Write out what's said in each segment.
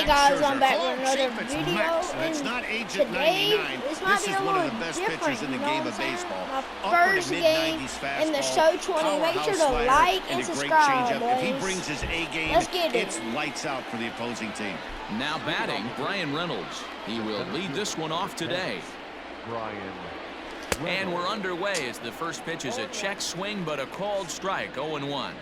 guys, I'm back with another Chief, it's video, Max. and It's not Agent today 99. this might This be is a one of little the best different, pitchers in the you know game what of I'm saying? baseball. My Upward first to game mid-90s in the fastball, show 20. Make sure powerhouse to slider, like and and a great subscribe, changeup. If he boys. brings his A game, Let's get it. it's lights out for the opposing team. Now batting, Brian Reynolds. He will lead this one off today. And we're underway as the first pitch is a check swing, but a called strike, 0-1.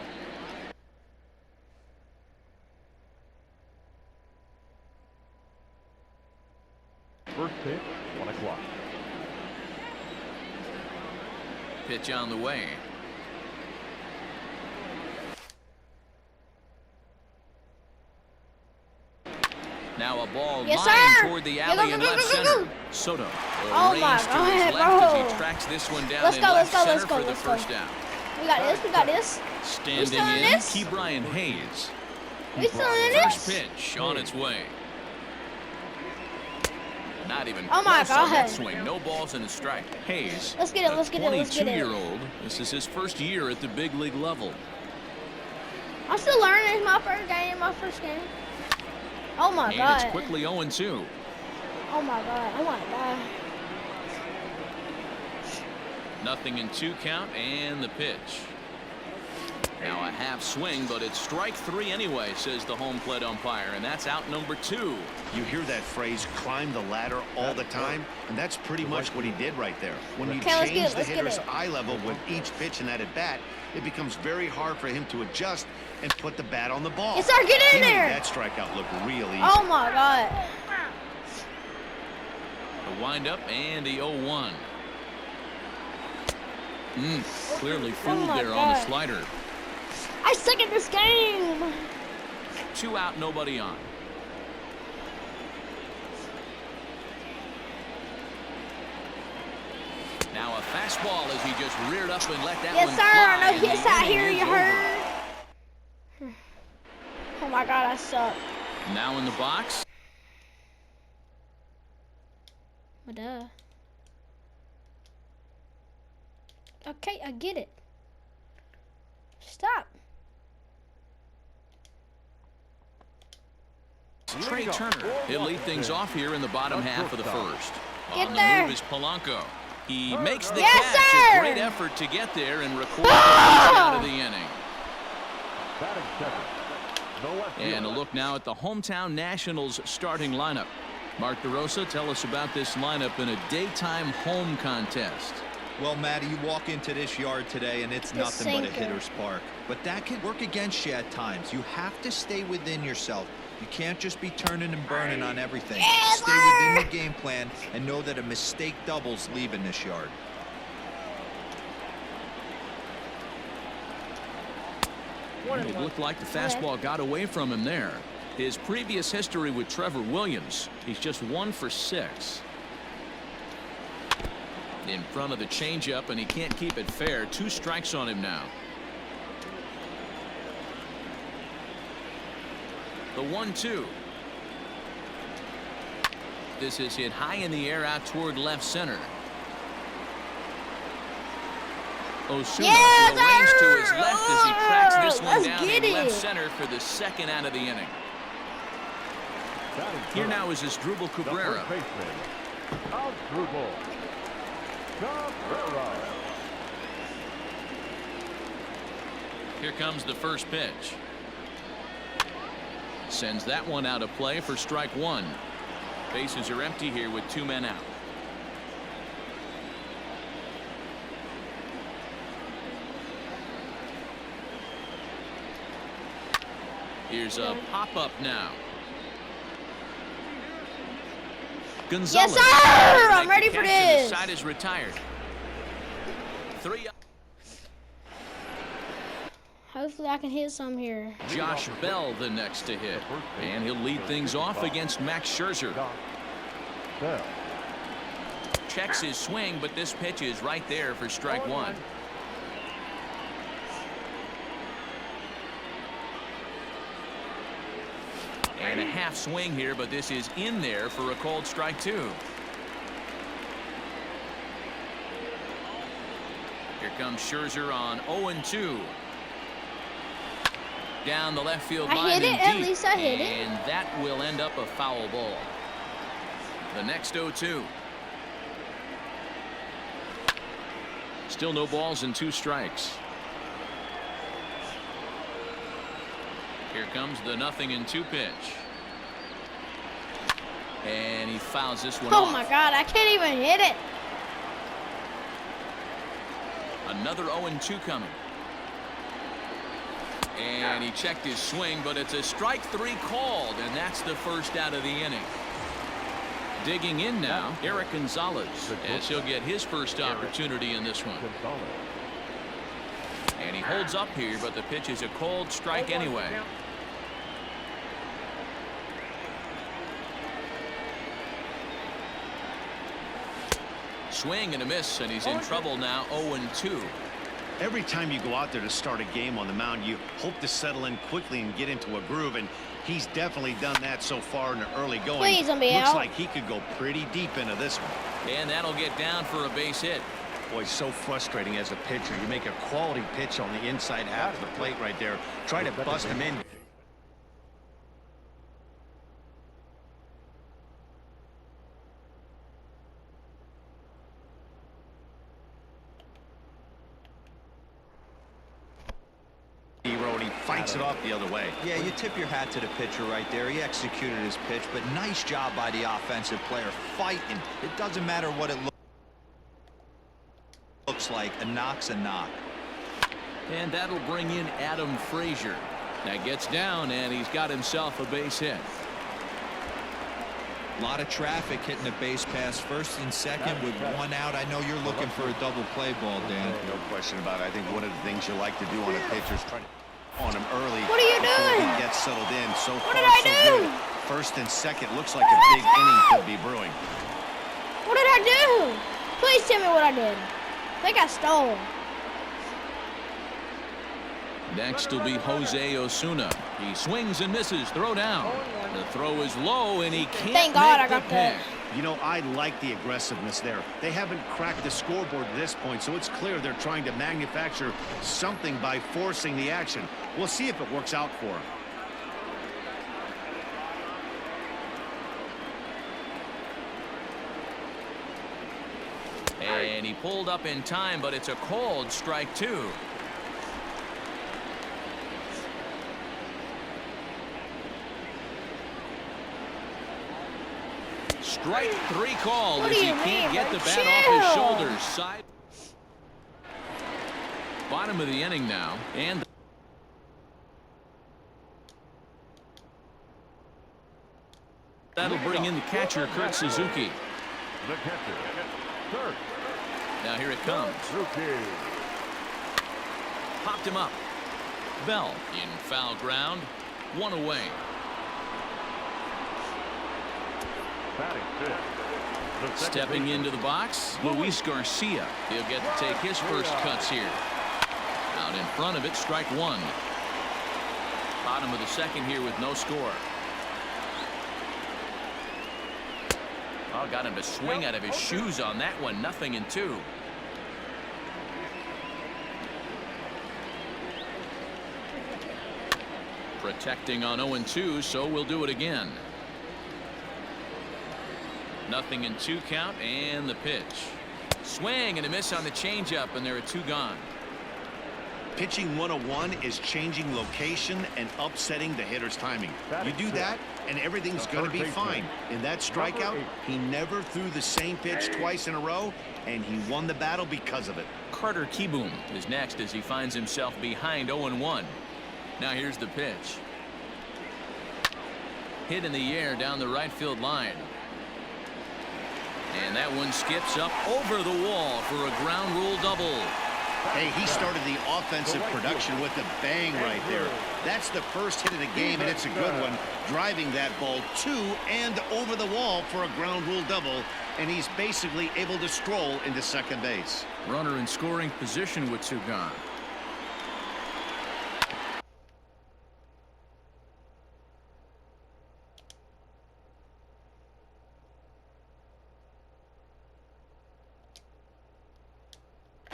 First pitch, 1 o'clock. Pitch on the way. Now a ball lined toward the alley in left center. Soto Oh my arranged to God, his left as bro. he tracks this one down Let's in go, left let's go, center let's go, for the let's go. first down. We got this. We got this. Standing still in in, this? Key Brian Hayes. We still in First this? pitch on its way. Not even Oh my close on that God. swing. No balls and a strike. Hayes, Let's get it, let's get it, let's get it. 22-year-old. This is his first year at the big league level. I'm still learning. It's my first game. My first game. Oh my And God. it's quickly 0-2. Oh my God. I want to die. Nothing in 2 count and the pitch. Now a half swing, but it's strike 3 anyway, says the home plate umpire, and that's out number 2. You hear that phrase, climb the ladder, all the time, and that's pretty much what he did right there. When you Okay, let's get change it, the let's get hitter's it. eye level with each pitch in that at bat, it becomes very hard for him to adjust and put the bat on the ball. Yes, sir, get in He made there. that strikeout look real easy. Oh my God. The windup and the 0-1. Clearly fooled my there on the God. slider. I suck at this game. 2 out, nobody on. Now a fastball as he just reared up and let that Yes, one sir. fly. No and the hits out inning here. is You over. heard? Oh my God, I suck. Now in the box. Well, duh. Okay, I get it. Stop. Trey Turner. He'll lead things off here in the bottom half of the first. Get On the there. move is Polanco. He makes the Yes, catch. sir. A great effort to get there and record the lead out of the inning. Batting second. The left And a fielder. look now at the hometown Nationals starting lineup. Mark DeRosa, tell us about this lineup in a daytime home contest. Well, Matty, you walk into this yard today and it's The nothing but a sinker. hitter's park. But that can work against you at times. You have to stay within yourself. You can't just be turning and burning on everything. Yes, Stay within sir. the game plan and know that a mistake doubles leaving this yard. It looked like the fastball got away from him there. His previous history with Trevor Williams, he's just 1 for 6. In front of the changeup, and he can't keep it fair. 2 strikes on him now. The 1-2. This is hit high in the air out toward left center. Osuna Yes, will range to his sir. left as he tracks this one Let's down get in left it. center for the 2nd out of the inning. Batting Here third. now is Asdrubal The Cabrera. first baseman. Asdrubal Cabrera. Here comes the first pitch. Sends that one out of play for strike 1. Bases are empty here with 2 men out. Here's a pop-up now. Gonzalez. Yes, sir. I'm Make the ready for catch, and this. The side is retired. 3 up. Hopefully I can hit some here. Josh Bell the next to hit. And he'll lead things off against Max Scherzer. Bell. Checks his swing, but this pitch is right there for strike 1. And a half swing here, but this is in there for a called strike 2. Here comes Scherzer on 0-2. down the left field I line hit it, and at deep, least I hit it. and that will end up a foul ball. The next 0-2. Still no balls and 2 strikes. Here comes the 0-2 pitch. And he fouls this one off. Oh my God, I can't even hit it. Another 0-2 coming. And he checked his swing, but it's a strike 3 called, and that's the first out of the inning. Digging in now, Eric Gonzalez, as he'll get his first opportunity in this one. And he holds up here, but the pitch is a called strike anyway. Swing and a miss, and he's in trouble now. 0-2. Every time you go out there to start a game on the mound, you hope to settle in quickly and get into a groove, and he's definitely done that so far in the early going. Please, I'm Looks out. like he could go pretty deep into this one. And that'll get down for a base hit. Boy, so frustrating as a pitcher. You make a quality pitch on the inside half of the plate right there. Try to bust him in. He fights it off the other way. Yeah, you tip your hat to the pitcher right there. He executed his pitch, but nice job by the offensive player fighting. It doesn't matter what it looks like. A knock's a knock. And that'll bring in Adam Frazier. That gets down, and he's got himself a base hit. A lot of traffic hitting the base pass first and second with 1 out. I know you're looking for a double play ball, Dan. No question about it. I think one of the things you like to do on a pitcher is try to on him early. What are you before doing? He gets settled in. So What far, did I so do? good. First and second looks like a big inning could be brewing. What did I do? Please tell me what I did. I think I stole. Next will be Jose Osuna. He swings and misses. Throw down. The throw is low, and he can't Thank God make I got the that. pick. You know, I like the aggressiveness there. They haven't cracked the scoreboard at this point, so it's clear they're trying to manufacture something by forcing the action. We'll see if it works out for them. And he pulled up in time, but it's a called strike 2. Strike 3 called What as do he you can't mean, get the man? bat off his Chill. shoulders. Side. Bottom of the inning now, and that'll bring in the catcher, Kurt Suzuki. The catcher, Kurt Now here it comes. Suzuki. Popped him up. Bell in foul ground. 1 away. Batting fifth. The second Stepping baseman, into the box, Luis Garcia. He'll get to take his first cuts here. Out in front of it, strike 1. Bottom of the second here with no score. Oh, got him to swing out of his shoes on that one. 0-2. Protecting on 0-2, so we'll do it again. 0-2 count, and the pitch. Swing and a miss on the changeup, and there are 2 gone. Pitching 101 is changing location and upsetting the hitter's timing. You do that, and everything's going to be fine. In that strikeout, he never threw the same pitch twice in a row, and he won the battle because of it. Carter Kieboom is next as he finds himself behind 0-1. Now here's the pitch. Hit in the air down the right field line. And that one skips up over the wall for a ground rule double. Hey, he started the offensive production with a bang right there. That's the first hit of the game, and it's a good one. Driving that ball to and over the wall for a ground rule double, and he's basically able to stroll into second base. Runner in scoring position with 2 gone.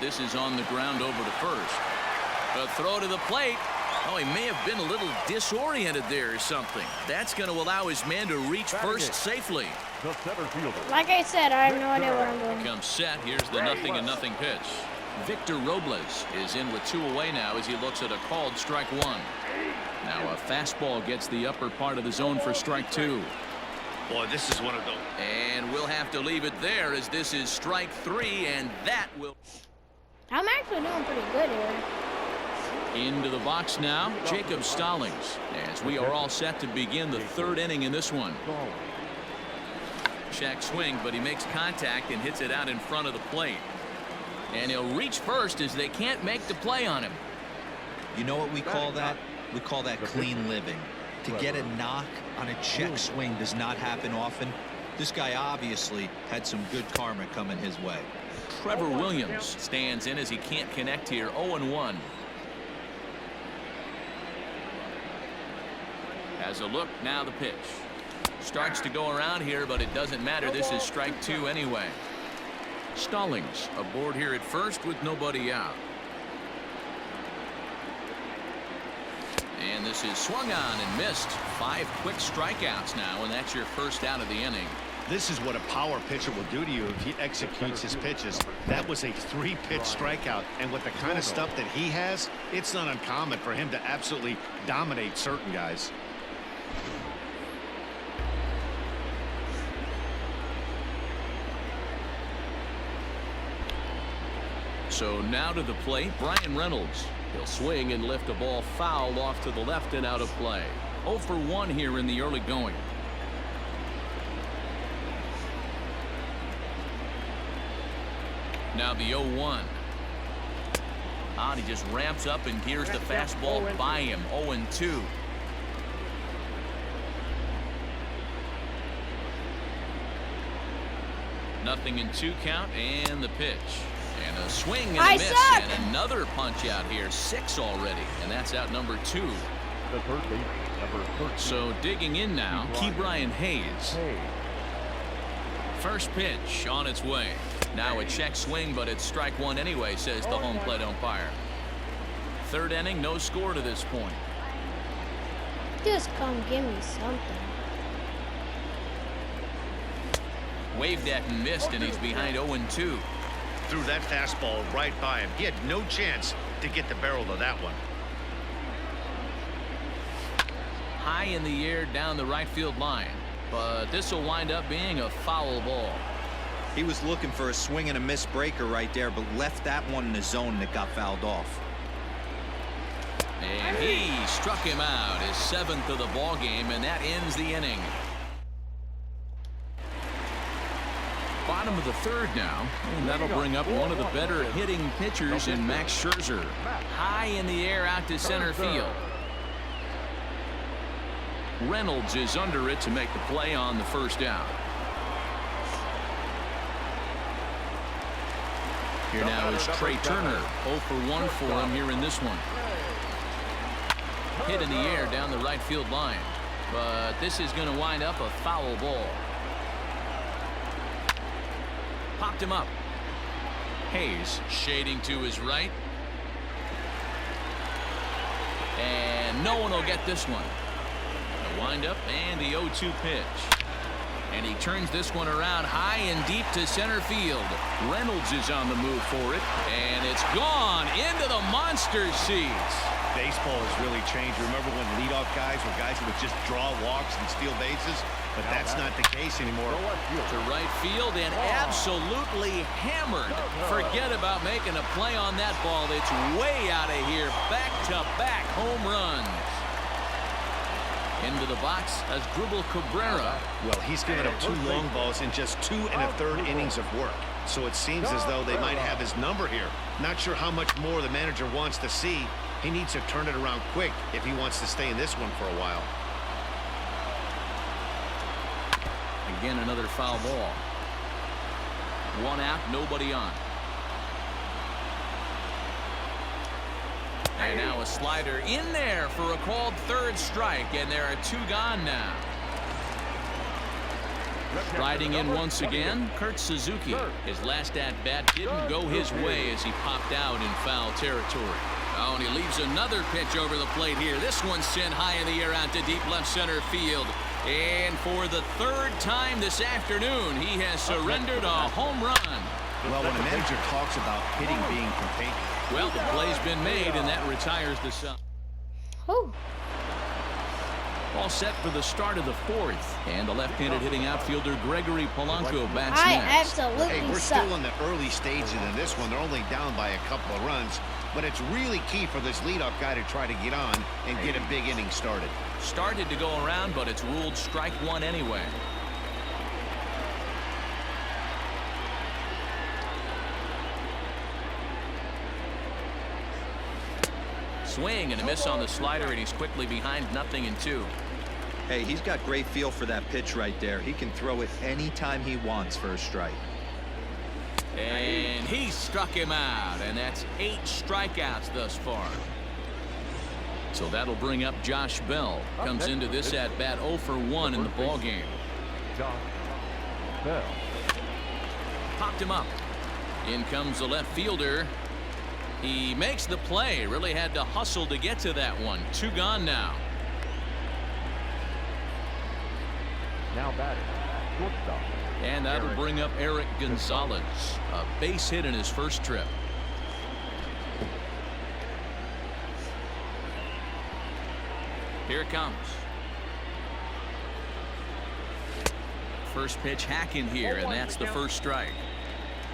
This is on the ground over to first. A throw to the plate. Oh, he may have been a little disoriented there or something. That's going to allow his man to reach first safely. The center fielder. Like I said, I have no idea what I'm doing. Comes set. Here's the 0-0 pitch. Victor Robles is in with 2 away now as he looks at a called strike 1. Now a fastball gets the upper part of the zone for strike 2. Boy, this is one of those. And we'll have to leave it there as this is strike 3, and that will. I'm actually doing pretty good here. Into the box now, Jacob Stallings, as we are all set to begin the 3rd inning in this one. Check swing, but he makes contact and hits it out in front of the plate. And he'll reach first as they can't make the play on him. You know what we call that? We call that clean living. To get a knock on a check swing does not happen often. This guy obviously had some good karma coming his way. Trevor Williams stands in as he can't connect here. 0-1. Has a look, now the pitch. Starts to go around here, but it doesn't matter. This is strike 2 anyway. Stallings aboard here at first with nobody out. And this is swung on and missed. 5 quick strikeouts now, and that's your first out of the inning. This is what a power pitcher will do to you if he executes his pitches. That was a 3-pitch strikeout, and with the kind of stuff that he has, it's not uncommon for him to absolutely dominate certain guys. So now to the plate, Brian Reynolds. He'll swing and lift a ball foul off to the left and out of play. 0 for 1 here in the early going. Now the 0-1. He just ramps up and gears the fastball by him. 0-2. Nothing in 2 count, and the pitch. And a swing and a miss, and another punch out here. 6 already, and that's out number 2. The third base, number 13. So digging in now, Ke'Bryan Hayes. First pitch on its way. Now a check swing, but it's strike 1 anyway, says the home plate umpire. 3rd inning, no score to this point. Just come give me something. Waved at and missed, and he's behind 0-2. Threw that fastball right by him. He had no chance to get the barrel of that one. High in the air down the right field line, but this will wind up being a foul ball. He was looking for a swing and a miss breaker right there, but left that one in the zone that got fouled off. And he struck him out, his 7th of the ball game, and that ends the inning. Bottom of the 3rd now, and that'll bring up one of the better hitting pitchers in Max Scherzer. High in the air out to center field. Reynolds is under it to make the play on the first out. Here now is Trey Turner. 0 for 1 for him here in this one. Hit in the air down the right field line, but this is going to wind up a foul ball. Popped him up. Hayes shading to his right. And no one will get this one. The windup and the 0-2 pitch. And he turns this one around high and deep to center field. Reynolds is on the move for it. And it's gone into the monster seats. Baseball has really changed. Remember when leadoff guys were guys who would just draw walks and steal bases? But that's not the case anymore. To right field and absolutely hammered. Forget about making a play on that ball. It's way out of here. Back-to-back home runs. Into the box as Dribble Cabrera. Well, he's given up 2 long balls in just 2 1/3 innings of work. So it seems as though they might have his number here. Not sure how much more the manager wants to see. He needs to turn it around quick if he wants to stay in this one for a while. Again, another foul ball. 1 out, nobody on. And now a slider in there for a called 3rd strike, and there are 2 gone now. Riding in once again, Kurt Suzuki. His last at-bat didn't go his way as he popped out in foul territory. Oh, and he leaves another pitch over the plate here. This one's sent high in the air out to deep left center field. And for the third time this afternoon, he has surrendered a home run. Well, when a manager talks about hitting being contagious. Well, the play's been made, and that retires the sub. Whew. All set for the start of the fourth. And the left-handed hitting outfielder Gregory Polanco bats I next. absolutely Hey, we're suck. still in the early stages in this one. They're only down by a couple of runs. But it's really key for this leadoff guy to try to get on and get a big inning started. Started to go around, but it's ruled strike one anyway. Swing and a miss on the slider, and he's quickly behind 0-2. Hey, he's got great feel for that pitch right there. He can throw it anytime he wants for a strike. And he struck him out, and that's 8 strikeouts thus far. So that'll bring up Josh Bell. Comes into this at bat 0 for 1 in the ball game. Josh Bell. Popped him up. In comes the left fielder. He makes the play. Really had to hustle to get to that one. 2 gone now. Now batting. Shortstop. And that'll bring up Eric Gonzalez. A base hit in his first trip. Here it comes. First pitch hacking here, and that's the first strike.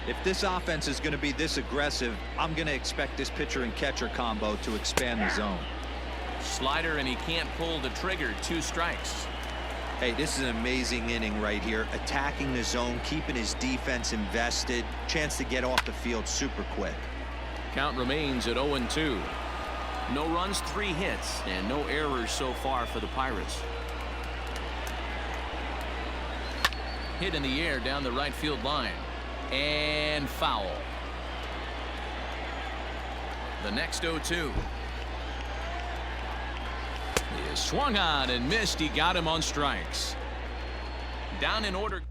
If this offense is going to be this aggressive, I'm going to expect this pitcher and catcher combo to expand the zone. Slider, and he can't pull the trigger. 2 strikes. Hey, this is an amazing inning right here. Attacking the zone, keeping his defense invested. Chance to get off the field super quick. Count remains at 0-2. No runs, 3 hits, and no errors so far for the Pirates. Hit in the air down the right field line. And foul. The next 0-2. He is swung on and missed. He got him on strikes. Down in order.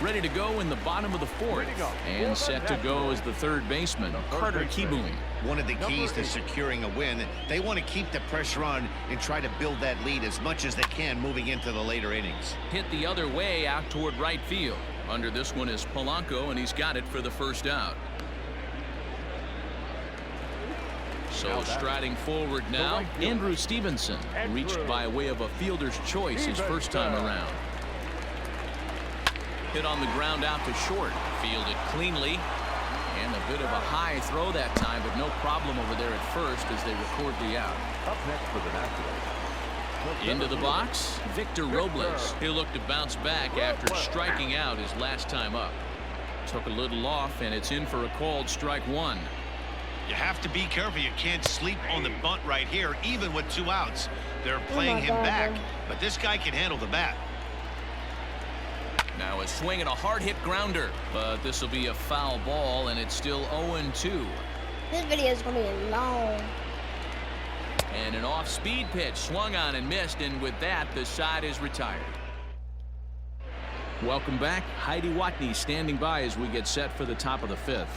Ready to go in the bottom of the fourth. And set to go as the third baseman, Carter Kieboom. One of the keys to securing a win, they want to keep the pressure on and try to build that lead as much as they can moving into the later innings. Hit the other way out toward right field. Under this one is Polanco, and he's got it for the first out. So striding forward now, Andrew Stevenson, reached by way of a fielder's choice his first time around. Hit on the ground out to short, fielded cleanly, and a bit of a high throw that time, but no problem over there at first as they record the out. Up next for the Nationals. Into the box, Victor Robles. He'll look to bounce back after striking out his last time up. Took a little off, and it's in for a called strike 1. You have to be careful. You can't sleep on the bunt right here, even with 2 outs. They're playing him back, but this guy can handle the bat. Now a swing and a hard hit grounder, but this will be a foul ball, and it's still 0-2. This video is going to be long. And an off-speed pitch swung on and missed, and with that, the side is retired. Welcome back. Heidi Watney standing by as we get set for the top of the 5th.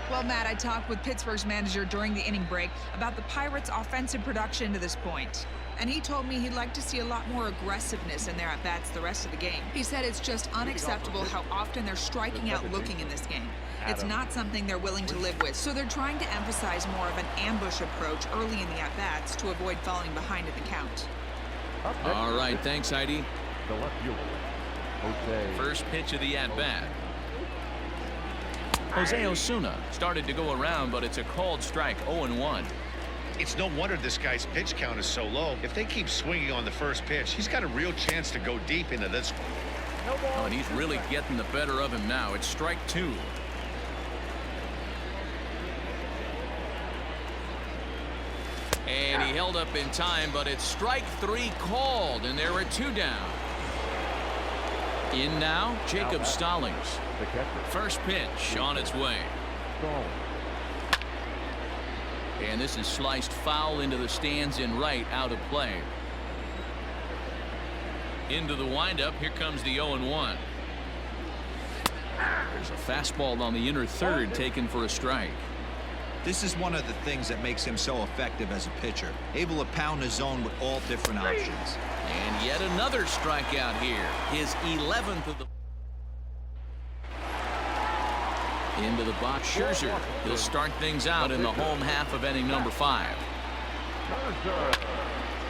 Well, Matt, I talked with Pittsburgh's manager during the inning break about the Pirates' offensive production to this point. And he told me he'd like to see a lot more aggressiveness in their at-bats the rest of the game. He said it's just unacceptable how often they're striking out looking in this game. It's not something they're willing to live with, so they're trying to emphasize more of an ambush approach early in the at-bats to avoid falling behind in the count. All right, thanks, Heidi. The left fielder, Jose. First pitch of the at-bat. Jose Osuna started to go around, but it's a called strike, 0-1. It's no wonder this guy's pitch count is so low. If they keep swinging on the first pitch, he's got a real chance to go deep into this one. Oh, and he's really getting the better of him now. It's strike 2. And he held up in time, but it's strike 3 called, and there are 2 down. In now, Jacob Stallings. The catcher. First pitch on its way. Stallings. And this is sliced foul into the stands in right, out of play. Into the windup. Here comes the 0-1. There's a fastball on the inner third taken for a strike. This is one of the things that makes him so effective as a pitcher, able to pound the zone with all different options. And yet another strikeout here, his 11th of the. Into the box, Scherzer. He'll start things out in the home half of inning number 5.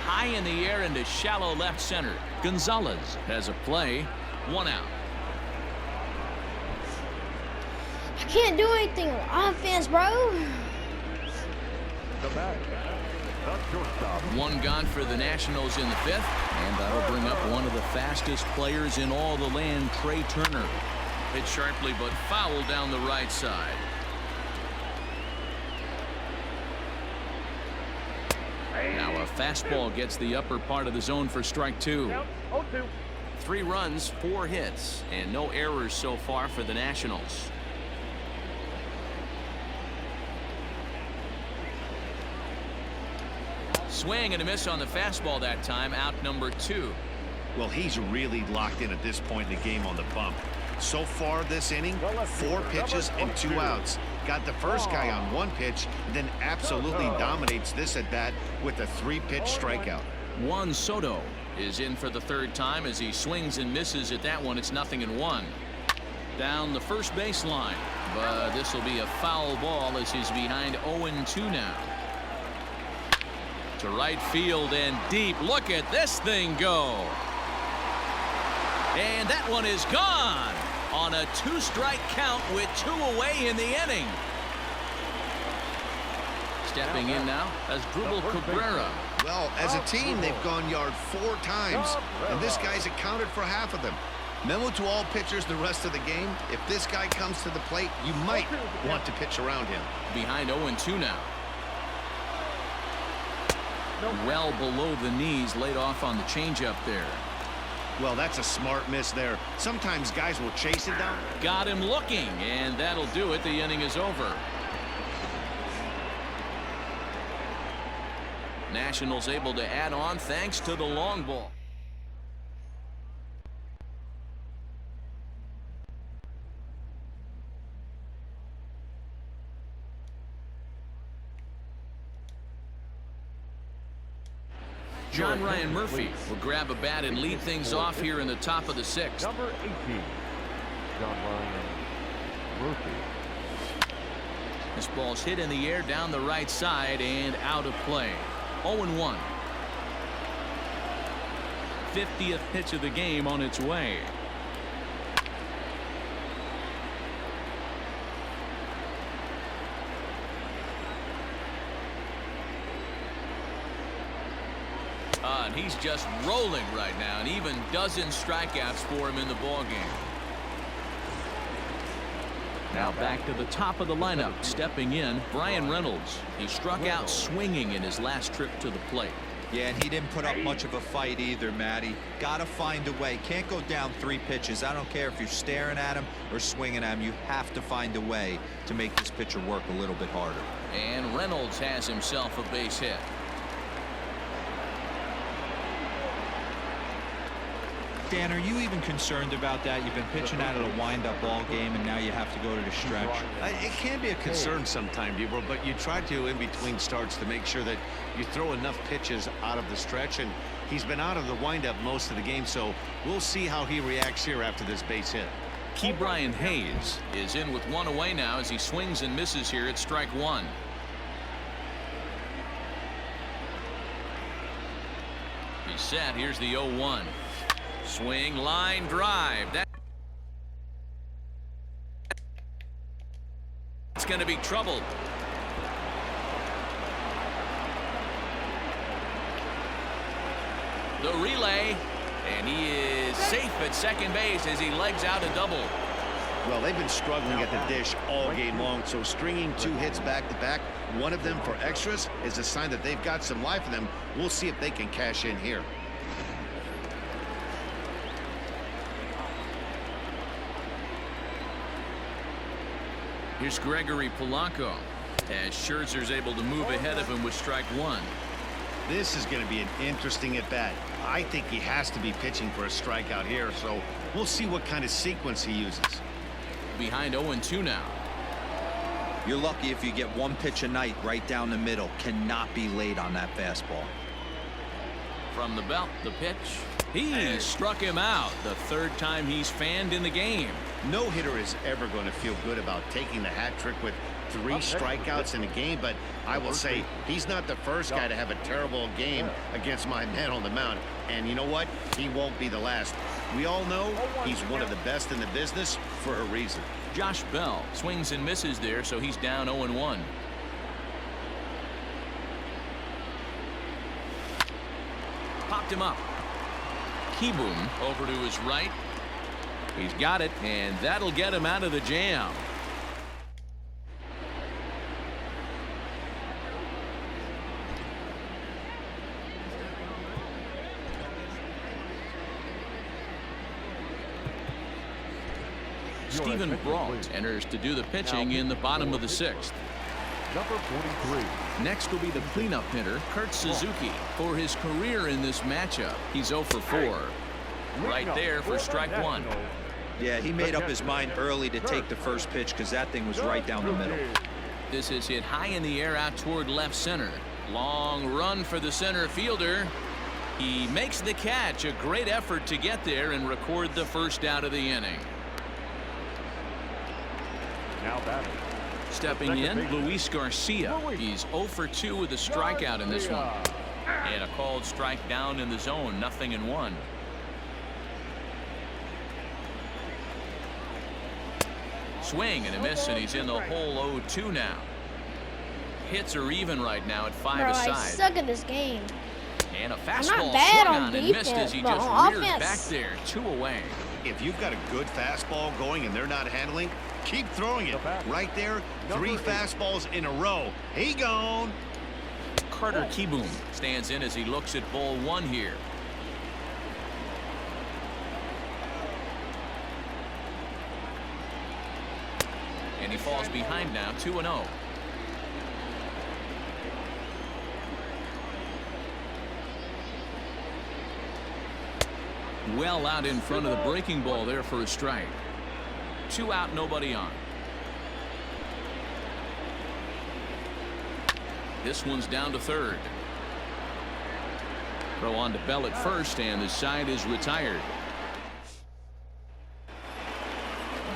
High in the air into shallow left center. Gonzalez has a play, 1 out. I can't do anything on offense, bro. The back. The shortstop. 1 gone for the Nationals in the 5th, and that'll bring up one of the fastest players in all the land, Trey Turner. Hit sharply but foul down the right side. Now a fastball gets the upper part of the zone for strike 2. 3 runs, 4 hits, and no errors so far for the Nationals. Swing and a miss on the fastball that time, out number 2. Well, he's really locked in at this point in the game on the bump. So far this inning, 4 pitches and 2 outs. Got the first guy on 1 pitch, then absolutely dominates this at bat with a 3-pitch strikeout. Juan Soto is in for the 3rd time as he swings and misses at that one. It's 0-1. Down the first baseline, but this will be a foul ball as he's behind 0-2 now. To right field and deep. Look at this thing go. And that one is gone on a 2-strike count with 2 away in the inning. Stepping in now as Dribble Cabrera. Well, as a team, they've gone yard 4 times, and this guy's accounted for half of them. Memo to all pitchers the rest of the game. If this guy comes to the plate, you might want to pitch around him. Behind 0-2 now. Well below the knees, laid off on the changeup there. Well, that's a smart miss there. Sometimes guys will chase it down. Got him looking, and that'll do it. The inning is over. Nationals able to add on thanks to the long ball. John Ryan Murphy will grab a bat and lead things off here in the top of the 6th. Number 18, John Ryan Murphy. This ball's hit in the air down the right side and out of play. 0-1. 50th pitch of the game on its way. And he's just rolling right now, and even dozen strikeouts for him in the ball game. Now back to the top of the lineup, stepping in, Brian Reynolds. He struck out swinging in his last trip to the plate. Yeah, and he didn't put up much of a fight either, Matty. Gotta find a way. Can't go down 3 pitches. I don't care if you're staring at him or swinging at him. You have to find a way to make this pitcher work a little bit harder. And Reynolds has himself a base hit. Dan, are you even concerned about that? You've been pitching out of a wind-up ball game, and now you have to go to the stretch. It can be a concern sometimes, but you try to, in between starts, to make sure that you throw enough pitches out of the stretch, and he's been out of the windup most of the game, so we'll see how he reacts here after this base hit. Ke'Bryan Hayes is in with 1 away now as he swings and misses here at strike 1. He's set. Here's the 0-1. Swing, line drive. That's going to be trouble. The relay, and he is safe at second base as he legs out a double. Well, they've been struggling at the dish all game long, so stringing 2 hits back-to-back, one of them for extras, is a sign that they've got some life in them. We'll see if they can cash in here. Here's Gregory Polanco as Scherzer's able to move ahead of him with strike 1. This is going to be an interesting at-bat. I think he has to be pitching for a strikeout here, so we'll see what kind of sequence he uses. Behind 0-2 now. You're lucky if you get one pitch a night right down the middle. Cannot be late on that fastball. From the belt, the pitch. He struck him out. The third time he's fanned in the game. No hitter is ever going to feel good about taking the hat trick with 3 strikeouts in a game, but I will say he's not the first guy to have a terrible game against my man on the mound. And you know what? He won't be the last. We all know he's one of the best in the business for a reason. Josh Bell swings and misses there, so he's down 0-1. Popped him up. Keyboom over to his right. He's got it, and that'll get him out of the jam. Stephen Brault enters to do the pitching in the bottom of the 6th. Number 43. Next will be the cleanup hitter, Kurt Suzuki, for his career in this matchup. He's 0 for 4. Right there for strike 1. Yeah, he made up his mind early to take the first pitch because that thing was right down the middle. This is hit high in the air out toward left center. Long run for the center fielder. He makes the catch. A great effort to get there and record the first out of the inning. Now batting. Stepping in, Luis Garcia. He's 0 for 2 with a strikeout in this one. And a called strike down in the zone, 0-1. Swing and a miss, and he's in the hole 0-2 now. Hits are even right now at 5 aside. I suck at this game. And a fastball bad swung on on and missed as he defense, just but on reared offense. back there, 2 away. If you've got a good fastball going and they're not handling, keep throwing it. Right there, 3 fastballs in a row. He gone. Carter Keyboom stands in as he looks at ball 1 here. And he falls behind now, 2-0. Well out in front of the breaking ball there for a strike. 2 out, nobody on. This one's down to third. Throw on to Bell at first, and the side is retired.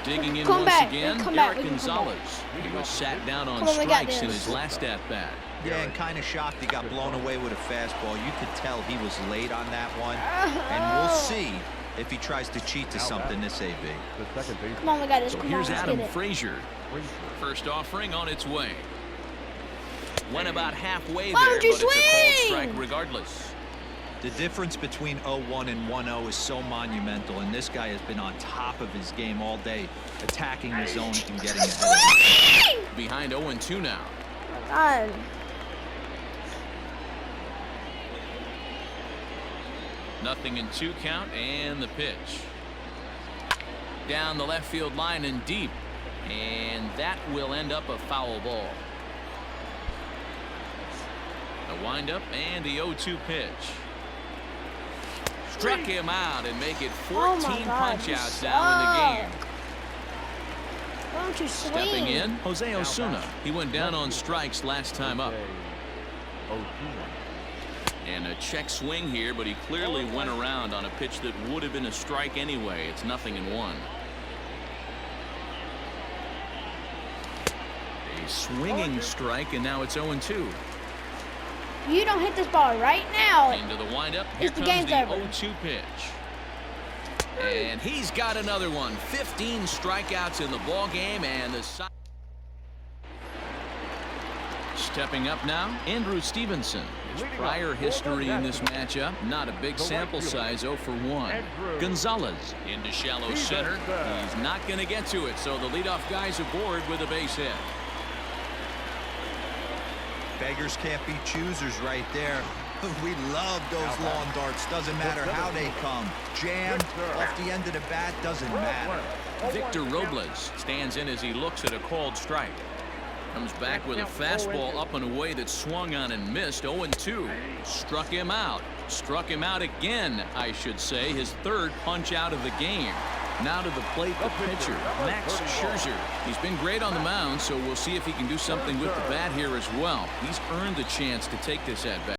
Digging in once again, Eric Gonzalez. He was sat down on strikes in his last at-bat. Yeah, and kind of shocked he got blown away with a fastball. You could tell he was late on that one. And we'll see if he tries to cheat to something this AB. The second base. Come on, we got this. So Come here's on, let's Adam get it. Frazier. First offering on its way. Went about halfway Why there, don't you but it's a cold swing? strike regardless. The difference between 0-1 and 1-0 is so monumental, and this guy has been on top of his game all day, attacking the zone and getting ahead of it. Behind 0-2 now. God. Nothing in 2 count, and the pitch. Down the left field line and deep. And that will end up a foul ball. A windup and the 0-2 pitch. Struck him out and make it 14 punch-outs now in the game. Why don't you swing? Stepping in, Jose Osuna. He went down on strikes last time up. And a check swing here, but he clearly went around on a pitch that would have been a strike anyway. It's 0-1. A swinging strike, and now it's 0-2. You don't hit this ball right now. Into the windup. Here the comes game's the over. 0-2 pitch. And he's got another one. 15 strikeouts in the ball game, and the side. Stepping up now, Andrew Stevenson. His prior history in this matchup, not a big sample size, 0 for 1. Gonzalez into shallow center. He's not going to get to it, so the leadoff guy's aboard with a base hit. Beggars can't be choosers right there. We love those lawn darts. Doesn't matter how they come. Jammed off the end of the bat, doesn't matter. Victor Robles stands in as he looks at a called strike. Comes back with a fastball up and away that swung on and missed. 0-2. Struck him out. Struck him out again, I should say. His 3rd punch out of the game. Now to the plate, the pitcher, Max Scherzer. He's been great on the mound, so we'll see if he can do something with the bat here as well. He's earned the chance to take this at bat.